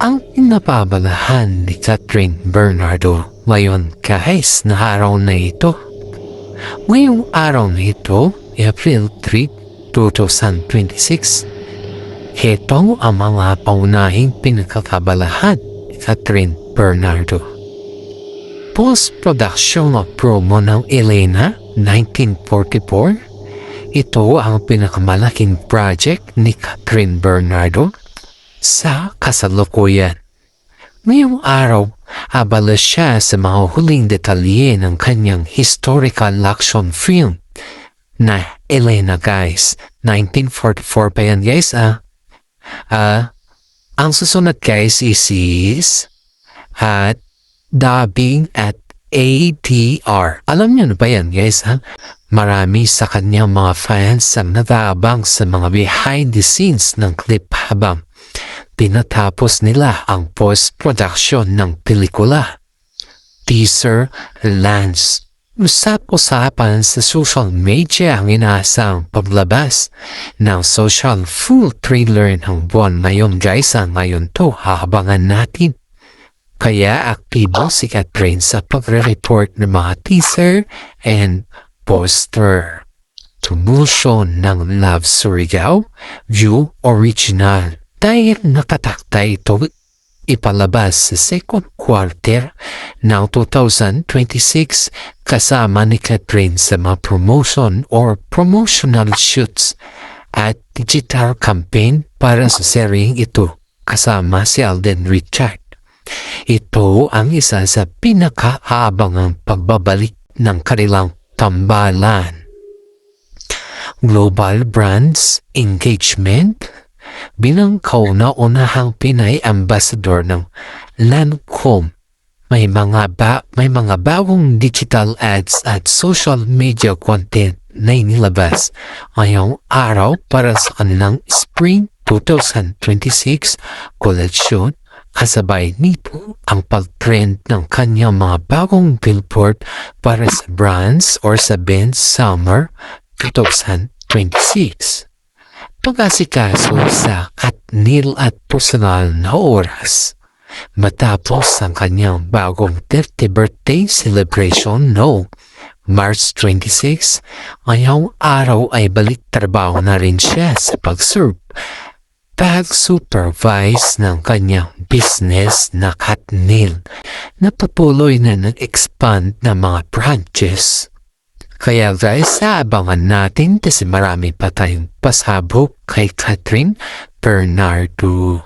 ang pinapabalahan ni Catherine Bernardo ngayon guys na araw na ito. Ngayong araw na ito, April 3, 2026, ito ang mga paunahing pinagkakabalahan ni Catherine Bernardo. Post-production of promo ng Elena, 1944. Ito ang pinakamalaking project ni Catherine Bernardo sa kasalukuyan. Ngayong araw, abala siya sa mga huling detalye ng kanyang historical action film na Elena guys. 1944 pa yan guys ang susunod guys is at dubbing at ATR. Alam niyo na ba yan guys Marami sa kanyang mga fans ang nataabang sa mga behind the scenes ng clip habang tinatapos nila ang post-production ng pelikula. Teaser lands. Usap-usapan sa social media ang inaasang paglabas ng social full trailer ng buwan ngayon guys. Ngayon to hahabangan natin. Kaya aktibo si Catherine sa pagre-report ng mga teaser and poster. Tumulsyon ng Love Surigao View Original. Dahil nakatakda ito ipalabas sa second quarter ng 2026 kasama ni Catherine sa mga promotion or promotional shoots at digital campaign para sa seryeng ito kasama si Alden Richard. Ito ang isa sa pinakaabangang pagbabalik ng kanilang tambalan. Global Brands Engagement. Bilang kauna-unahang Pinay ambassador ng Lancome, may mga bagong digital ads at social media content na inilabas ngayong araw para sa kanilang Spring 2026 collection. Kasabay nito ang pag-trend ng kanyang mga bagong billboard para sa brands or sa Benz Summer 2026. Pag-asikaso sa Katniel at personal na oras matapos ang kanyang bagong 30th birthday celebration no March 26, ngayong araw ay balik trabaho na rin siya sa pag-supervise ng kanyang business na Katniel na patuloy na nag-expand ng mga branches. Kaya guys, abangan natin kasi marami pa tayong pasabog kay Catherine Bernardo.